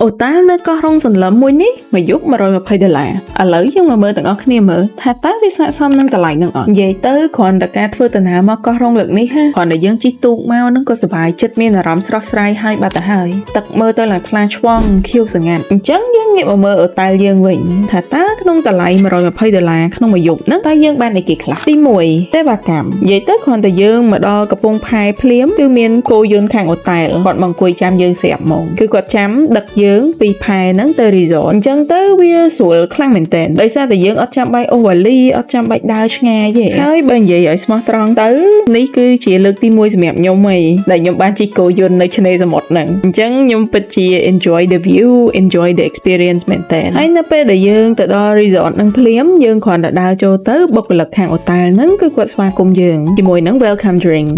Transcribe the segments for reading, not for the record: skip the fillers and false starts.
អូតានៅកោះរងសន្លឹមមួយនេះមួយយប់$120ឥឡូវយើងមកមើលទាំងអស់គ្នាមើលថាតើវាស័ក្តិសមនឹងតម្លៃនឹងអត់និយាយទៅគ្រាន់តែការធ្វើដំណើរមកកោះរងលើកនេះគ្រាន់តែយើងជិះទូកមកនឹងក៏សប្បាយចិត្តមានអារម្មណ៍ស្រស់ស្រាយហើយបាត់ទៅហើយទឹកមើលទៅឡើងថ្លាឆ្វង់ខៀវស្ងាត់អញ្ចឹងយើងងាកមកមើលអូតែលយើងវិញថាតើក្នុងតម្លៃ$120ក្នុងមួយយប់ហ្នឹងតើយើងបានអីគេខ្លះទី1សេវាកម្មនិយាយទៅគ្រាន់តែយើងមកដល់កំពង់ផែភ្លាមគឺមានគោយន្តខាងអូតែលគាត់មកអង្គុយចាំយើងស្រាប់ហ្មងគឺគាត់ចាំដឹកយើងពីផែហ្នឹងទៅ resort អញ្ចឹងទៅវាស្រួលខ្លាំងមែនតើដោយសារតែយើងអត់ចាំបាច់អូវ៉ាលីអត់ចាំបាច់ដើរឆ្ងាយទេហើយបើនិយាយឲ្យស្មោះត្រង់ទៅនេះគឺជាលើកទី1សម្រាប់ខ្ញុំហីដែលខ្ញុំបានជិះគោយន្តនៅឆ្នេរសមុទ្រហ្នឹងអញ្ចឹងខ្ញុំពិតជា enjoy the view enjoy the experience មែនតើហើយនៅពេលដែលយើងទៅដល់ resort ហ្នឹងភ្លាមយើងគ្រាន់តែដើរចូលទៅបុគ្គលិកខាងអូតែលហ្នឹងគឺគាត់ស្វាគមន៍យើងជាមួយនឹង welcome drink ហ្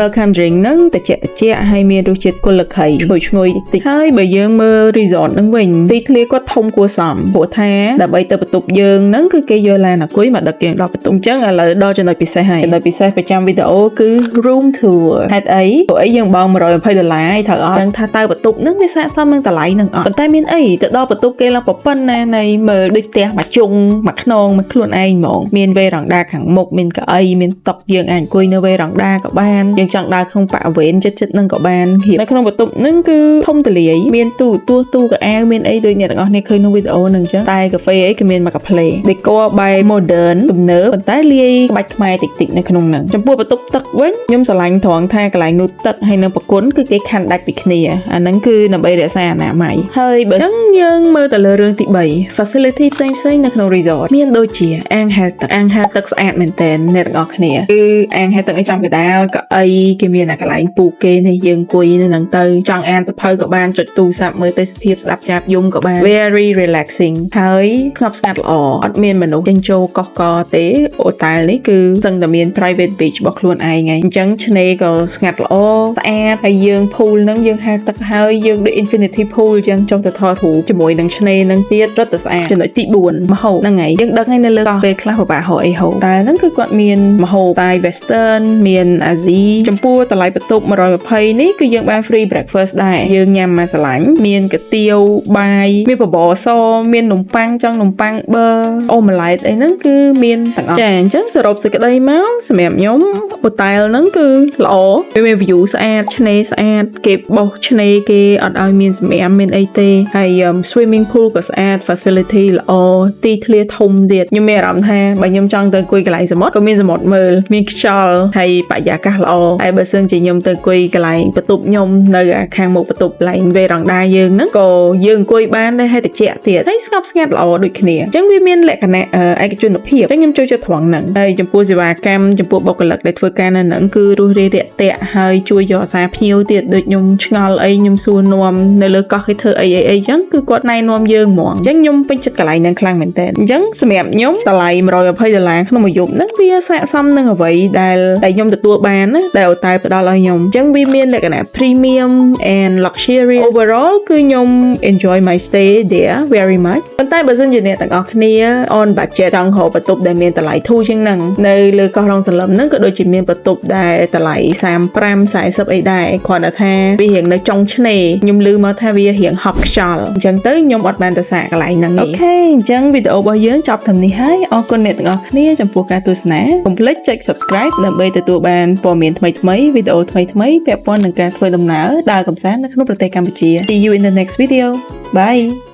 នឹងតិចហើយមានរសជាតិគុលខីឈ្ងុយតិចហើយបើយើងមើល resort ហ្នឹងវិញទីធ្លាគាត់ធំគួរសមព្រោះថាដើម្បីទៅបន្ទប់យើងហ្នឹងគឺគេយកឡានអង្គុយមកដឹកយើងដល់បន្ទប់អញ្ចឹងឥឡូវដល់ចំណុចពិសេសហើយចំណុចពិសេសប្រចាំវីដេអូគឺ room tour ហេតុអីព្រោះអីយើងបង់$120ហើយត្រូវអត់ដឹងថាតើបន្ទប់ហ្នឹងវាស័ក្តិសមនឹងតម្លៃហ្នឹងអត់ប៉ុន្តែមានអីទៅដល់បន្ទប់គេឡើងប៉ុណ្ណានៃមើលដូចផ្ទះមួយជុងមួយខ្នងមួយខ្លួនឯងហ្មងមានវេរ៉ង់ដាខាងមុខមានកៅអីមានតុយើងអាចអង្គុយនៅវេរ៉ង់ដាក៏បានយើងចង់ដើរក្នុងបរិវេណចិត្តហ្នឹងក៏បាននៅក្នុងបន្ទប់ហ្នឹងគឺធំទូលាយមានទូកៅអៅមានអីដូចអ្នកទាំងអស់គ្នាឃើញក្នុងវីដេអូហ្នឹងអញ្ចឹងតែកាហ្វេអីគឺមានមកកាផ្លេ decor by modern ទំនើបប៉ុន្តែលាយក្បាច់ខ្មែរតិចៗនៅក្នុងហ្នឹងចំពោះបន្ទប់ទឹកវិញខ្ញុំស្រឡាញ់ត្រង់ថាកន្លែងនោះទឹកហើយនៅប្រគុណគឺគេខណ្ឌដាច់ពីគ្នាអាហ្នឹងគឺដើម្បីរក្សាអនាម័យហើយបើហ្នឹងយើងមើលទៅលើរឿងទី3 facility ផ្សេងៗនៅក្នុង resort មានដូចជាអាងហែលទឹកស្អាតមែនតើអ្នកទាំងអស់គ្នាគឺអាងហែលទឹកឯចំកណ្ដាលកៅអីគេមានអាកន្លែងពូកគេនេះយើងអង្គុយនៅហ្នឹងទៅចង់អានសភៅក៏បានចុចទូរស័ព្ទមើលទេសភាពស្ដាប់ចាប់យំក៏បាន very relaxing ហើយស្ងប់ស្ងាត់ល្អអត់មានមនុស្សចេញចូលកោះកទេអូតែលនេះគឺសឹងតែមាន private beach របស់ខ្លួនឯងហើយអញ្ចឹងឆ្នេរក៏ស្ងាត់ល្អស្អាតហើយយើង pool ហ្នឹងយើងហែលទឹកហើយយើងដូច infinity pool អញ្ចឹងចង់ទៅថតរូបជាមួយនឹងឆ្នេរហ្នឹងទៀតរត់ទៅស្អាតចំណុចទី4ម្ហូបហ្នឹងហើយយើងដឹកឲ្យនៅលើកោះពេលខ្លះពិបាកហៅអីហូបតែហ្នឹងគឺគាត់មានម្ហូប Thai western មានអាស៊ីចំពោះតម្លៃបន្ទប់$120នេះគឺយើងបាន free breakfast ដែរយើងញ៉ាំមកស្រឡាញ់មានកាទៀវបាយមានបបរសមាននំប៉័ងចង់នំប៉័ងប៊ឺអូម៉ាឡេតអីហ្នឹងគឺមានទាំងអស់ចាអញ្ចឹងសរុបសេចក្តីមកសម្រាប់ខ្ញុំអូតែលហ្នឹងគឺល្អវាមាន view ស្អាតឆ្នេរស្អាតគេបោះឆ្នេរគេអត់ឲ្យមានសម្រាមមានអីទេហើយ swimming pool ក៏ស្អាត facility ល្អទីធ្លាធំទៀតខ្ញុំមានអារម្មណ៍ថាបើខ្ញុំចង់ទៅអង្គុយកន្លែងសមុទ្រក៏មានសមុទ្រមើលមានខ្យល់ហើយបរិយាកាសល្អហើយបើសិនជាខ្ញុំទៅអង្គុយកន្លែងបន្ទប់ខ្ញុំនៅខាងមុខបន្ទប់កន្លែងវេរ៉ង់ដាយើងហ្នឹងក៏យើងអង្គុយបានដែរហើយតិចទៀតហើយស្ងប់ស្ងាត់ល្អដូចគ្នាអញ្ចឹងវាមានលក្ខណៈឯកជនភាពអញ្ចឹងខ្ញុំចូលចិត្តត្រង់ហ្នឹងហើយចំពោះសេវាកម្មចំពោះបុគ្គលិកដែលធ្វើការនៅហ្នឹងគឺរស់រាយរាក់ទាក់ហើយជួយយកអាសាភ្ញៀវទៀតដូចខ្ញុំឆ្ងល់អីខ្ញុំសួរនាំនៅលើកោះគេធ្វើអីអញ្ចឹងគឺគាត់ណែនាំយើងហ្មងអញ្ចឹងខ្ញុំពេញចិត្តកន្លែងហ្នឹងខ្លាំងមែនតើអញ្ចឹងសម្រាប់ខ្ញុំតម្លៃ$120ក្នុងមួយយប់ហ្នឹងវាស័ក្តិសមនឹងអ្វីដែលខ្ញុំទទួលបានណាដែលអូតែលផ្ដល់ឲ្យខ្ញុំអញ្ចឹងវាមានលក្ខណៈ premium and luxury overall គឺខ្ញុំ enjoy my stay there very much ប៉ុន្តែបើសិនជាអ្នកទាំងអស់គ្នា on budget ចង់រកបន្ទប់ដែលមានតម្លៃធូរជាងហ្នឹងនៅលើកោះរងសន្លឹមហ្នឹងក៏ដូចជាមានបន្ទប់ដែលតម្លៃ35-40អីដែរគ្រាន់តែថាវារៀងនៅចុងឆ្នេរខ្ញុំឮមកថាវារៀងហប់ខ្យល់អញ្ចឹងទៅខ្ញុំអត់បានទៅសាកកន្លែងហ្នឹងទេអូខេអញ្ចឹងវីដេអូរបស់យើងចប់ត្រឹមនេះហើយអរគុណអ្នកទាំងអស់គ្នាចំពោះការទស្សនាកុំភ្លេចចុច subscribe ដើម្បីទទួលបានព័ត៌មានថ្មីៗវីដេអូថ្មីៗពាក់ព័ន្ធនឹងការធ្វើដំណើរដើរកម្សាន្តនៅក្នុងប្រទេសកម្ពុជា See you in the next video bye